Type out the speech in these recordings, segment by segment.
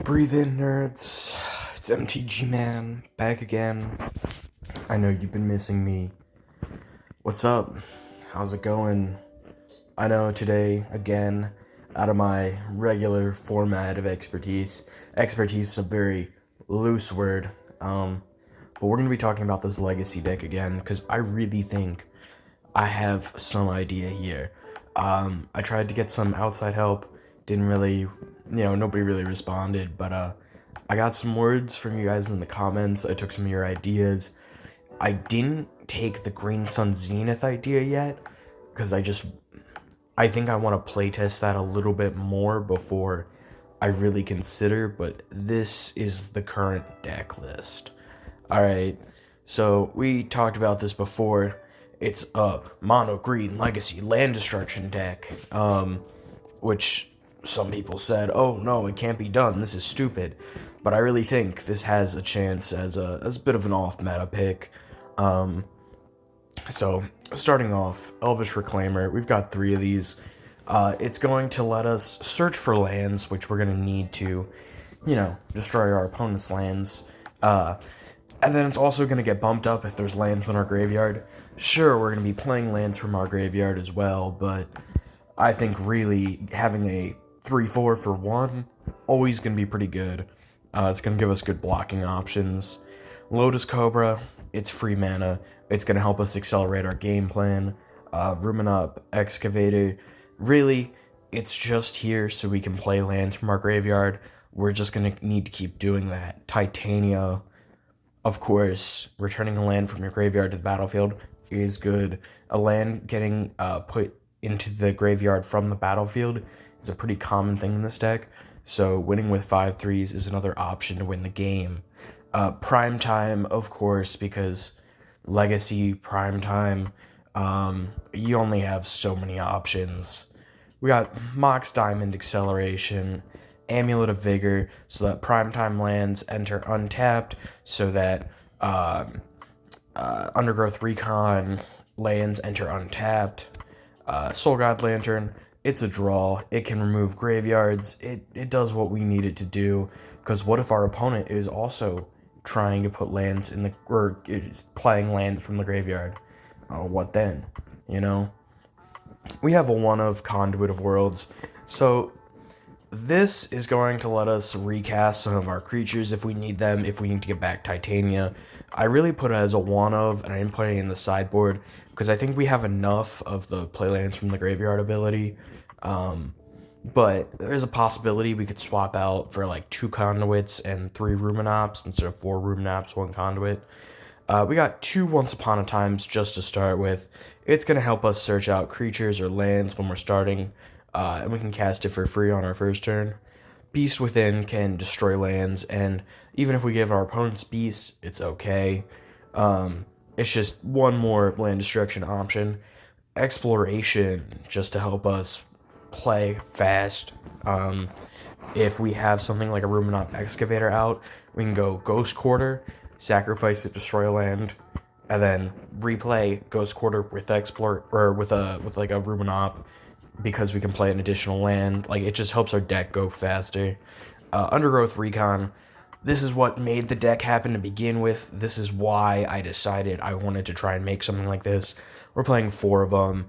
Breathe in, nerds. It's MTG Man, back again. I know you've been missing me. What's up? How's it going? I know today, again, out of my regular format of expertise. Expertise is a very loose word, but we're going to be talking about this legacy deck again, because I really think I have some idea here. I tried to get some outside help, didn't really, nobody really responded, but I got some words from you guys in the comments. I took some of your ideas. I didn't take the Green Sun Zenith idea yet, because I think I want to playtest that a little bit more before I really consider, but this is the current deck list. Alright, so we talked about this before. It's a mono green legacy land destruction deck, which some people said, oh no, it can't be done, this is stupid. But I really think this has a chance as a bit of an off meta pick. So, starting off, Elvish Reclaimer, we've got 3 of these. It's going to let us search for lands, which we're going to need to, destroy our opponent's lands. And then it's also going to get bumped up if there's lands in our graveyard. Sure, we're going to be playing lands from our graveyard as well, but I think really having a 3/4 for 1, always going to be pretty good. It's going to give us good blocking options. Lotus Cobra, it's free mana. It's going to help us accelerate our game plan. Ruminop Excavator, really, it's just here so we can play lands from our graveyard. We're just going to need to keep doing that. Titania, of course, returning a land from your graveyard to the battlefield is good. A land getting put into the graveyard from the battlefield is a pretty common thing in this deck, so winning with 5/3s is another option to win the game. Prime Time, of course, because Legacy, Prime Time, you only have so many options. We got Mox Diamond Acceleration, Amulet of Vigor, so that primetime lands enter untapped, so that Undergrowth Recon lands enter untapped. Soul God Lantern, it's a draw. It can remove graveyards. It does what we need it to do, because what if our opponent is also trying to put lands in the, or is playing lands from the graveyard? What then? We have a 1 of Conduit of Worlds, so this is going to let us recast some of our creatures if we need them, if we need to get back Titania. I really put it as a 1 of, and I didn't put it in the sideboard, because I think we have enough of the playlands from the graveyard ability. But there's a possibility we could swap out for like 2 conduits and 3 Ruminops instead of 4 Ruminops, 1 conduit. We got 2 Once Upon a Times just to start with. It's going to help us search out creatures or lands when we're starting, and we can cast it for free on our first turn. Beast Within can destroy lands, and even if we give our opponents Beasts, it's okay. It's just one more land destruction option. Exploration, just to help us play fast. If we have something like a Ruminop Excavator out, we can go Ghost Quarter, sacrifice it, destroy a land, and then replay Ghost Quarter with Explore, or with like a Ruminop, because we can play an additional land. Like, it just helps our deck go faster. Undergrowth Recon, this is what made the deck happen to begin with. This is why I decided I wanted to try and make something like this. We're playing 4 of them.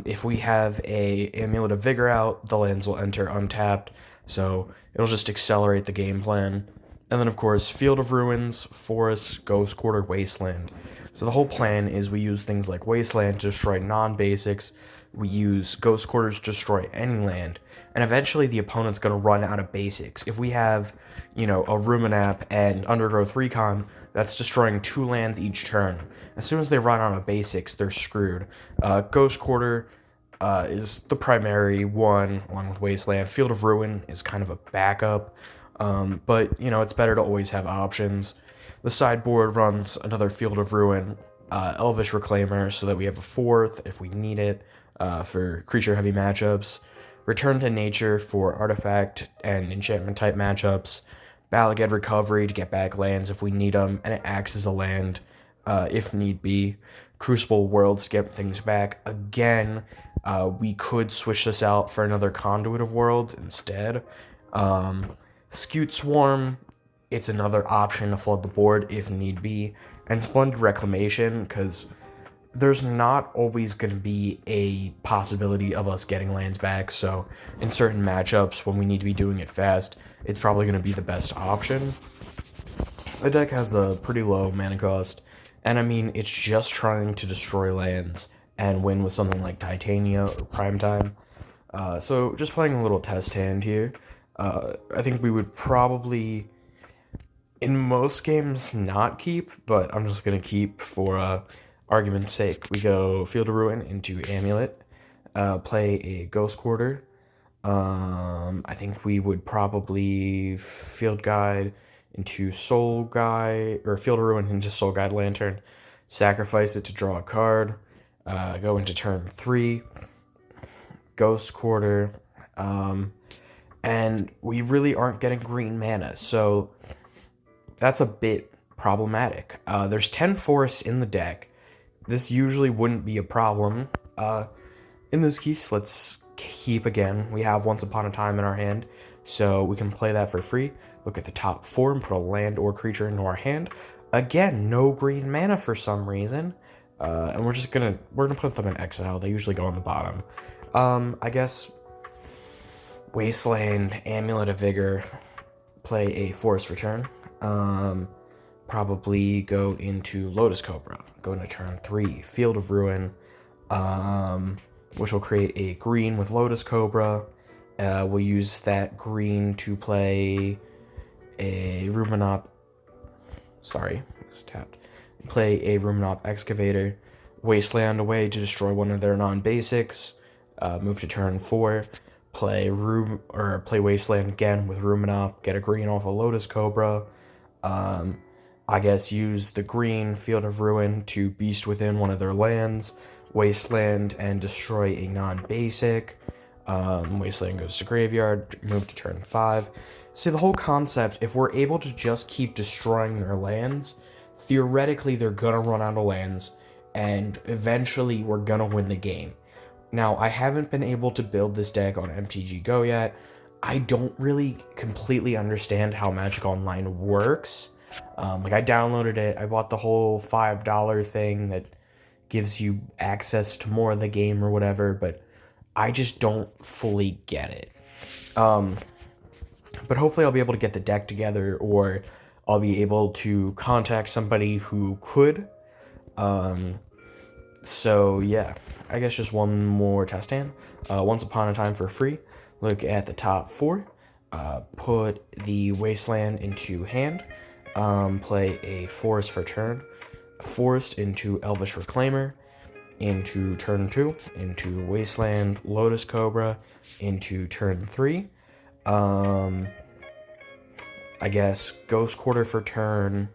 If we have a Amulet of Vigor out, the lands will enter untapped, so it'll just accelerate the game plan. And then, of course, Field of Ruins, Forest, Ghost Quarter, Wasteland. So the whole plan is we use things like Wasteland to destroy non-basics, we use Ghost Quarters to destroy any land, and eventually the opponent's going to run out of basics. If we have, a Ruminap and Undergrowth Recon, that's destroying 2 lands each turn. As soon as they run out of basics, they're screwed. Ghost Quarter is the primary one, along with Wasteland. Field of Ruin is kind of a backup, but, it's better to always have options. The sideboard runs another Field of Ruin, Elvish Reclaimer, so that we have a 4th if we need it, for creature-heavy matchups. Return to Nature for artifact and enchantment-type matchups. Balaged Recovery to get back lands if we need them, and it acts as a land if need be. Crucible Worlds to get things back. Again, we could switch this out for another Conduit of Worlds instead. Scute Swarm, it's another option to flood the board if need be. And Splendid Reclamation, because there's not always going to be a possibility of us getting lands back, so in certain matchups when we need to be doing it fast, it's probably going to be the best option. The deck has a pretty low mana cost, and I mean, it's just trying to destroy lands and win with something like Titania or Primetime. So just playing a little test hand here. I think we would probably, in most games, not keep, but I'm just going to keep for argument's sake. We go Field of Ruin into Amulet, play a Ghost Quarter. I think we would probably Field Guide into Soul Guide, or Field of Ruin into Soul Guide Lantern, sacrifice it to draw a card, go into turn 3, Ghost Quarter, and we really aren't getting green mana, so that's a bit problematic. There's 10 forests in the deck. This usually wouldn't be a problem. In this case, let's keep again. We have Once Upon a Time in our hand, so we can play that for free. Look at the top 4 and put a land or creature into our hand. Again, no green mana for some reason. And we're gonna put them in exile. They usually go on the bottom. I guess Wasteland, Amulet of Vigor, play a Forest Return. Probably go into Lotus Cobra. Go into turn 3, Field of Ruin, which will create a green with Lotus Cobra. We'll use that green to play a Ruminop. Sorry, it's tapped. Play a Ruminop Excavator. Wasteland away to destroy one of their non-basics. Move to turn 4. Play Wasteland again with Ruminop. Get a green off a Lotus Cobra. I guess use the green Field of Ruin to beast within one of their lands, Wasteland, and destroy a non-basic. Wasteland goes to graveyard, move to turn 5. See, the whole concept, if we're able to just keep destroying their lands, theoretically they're gonna run out of lands, and eventually we're gonna win the game. Now, I haven't been able to build this deck on MTG Go yet. I don't really completely understand how Magic Online works. I downloaded it, I bought the whole $5 thing that gives you access to more of the game or whatever, but I just don't fully get it. But hopefully I'll be able to get the deck together, or I'll be able to contact somebody who could. So yeah, I guess just one more test hand. Once Upon a Time for free. Look at the top 4. Put the Wasteland into hand. Play a Forest for turn. Forest into Elvish Reclaimer. Into turn 2. Into Wasteland, Lotus Cobra. Into turn 3. I guess Ghost Quarter for turn.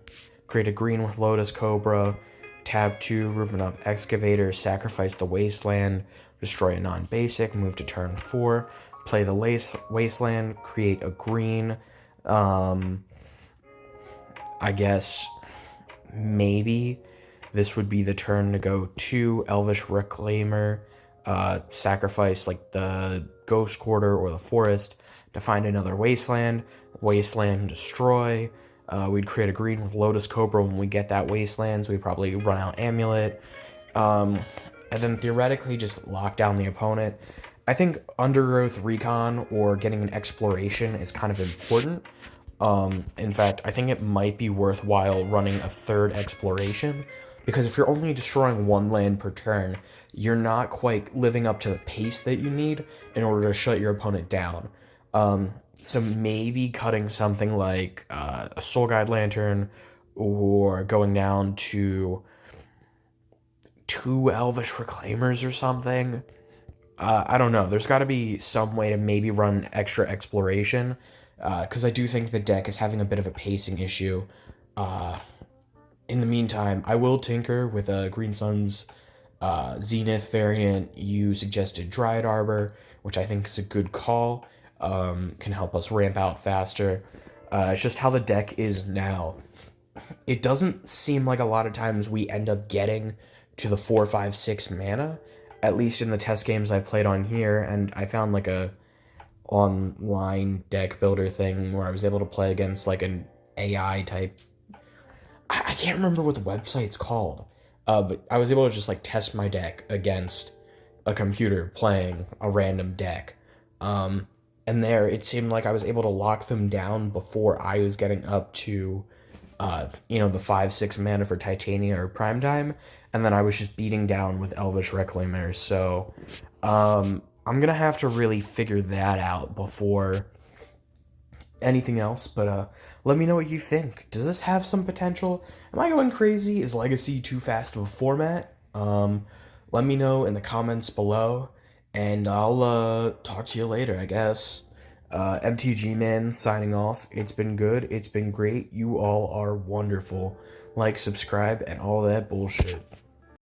Create a green with Lotus Cobra. Tab 2, Ruminop Excavator, sacrifice the Wasteland, destroy a non-basic, move to turn 4, play the Wasteland, create a green. I guess maybe this would be the turn to go to Elvish Reclaimer, sacrifice like the Ghost Quarter or the Forest to find another Wasteland, destroy. We'd create a green with Lotus Cobra when we get that Wasteland, so we'd probably run out Amulet. And then theoretically just lock down the opponent. I think Undergrowth Recon or getting an Exploration is kind of important. In fact, I think it might be worthwhile running a third Exploration, because if you're only destroying one land per turn, you're not quite living up to the pace that you need in order to shut your opponent down. So maybe cutting something like a Soul Guide Lantern, or going down to 2 Elvish Reclaimers or something. I don't know. There's got to be some way to maybe run extra Exploration, because I do think the deck is having a bit of a pacing issue. In the meantime, I will tinker with a Green Sun's Zenith variant. You suggested Dryad Arbor, which I think is a good call. Can help us ramp out faster. It's just how the deck is now. It doesn't seem like a lot of times we end up getting to the 4, 5, 6 mana, at least in the test games I played on here, and I found like a online deck builder thing where I was able to play against like an AI type. I can't remember what the website's called, but I was able to just like test my deck against a computer playing a random deck. And there it seemed like I was able to lock them down before I was getting up to the 5-6 mana for Titania or Prime Time, and then I was just beating down with Elvish Reclaimers. So I'm gonna have to really figure that out before anything else. But let me know what you think. Does this have some potential? Am I going crazy? Is Legacy too fast of a format? Let me know in the comments below, and I'll talk to you later, I guess. MTG Man signing off. It's been good. It's been great. You all are wonderful. Like, subscribe, and all that bullshit.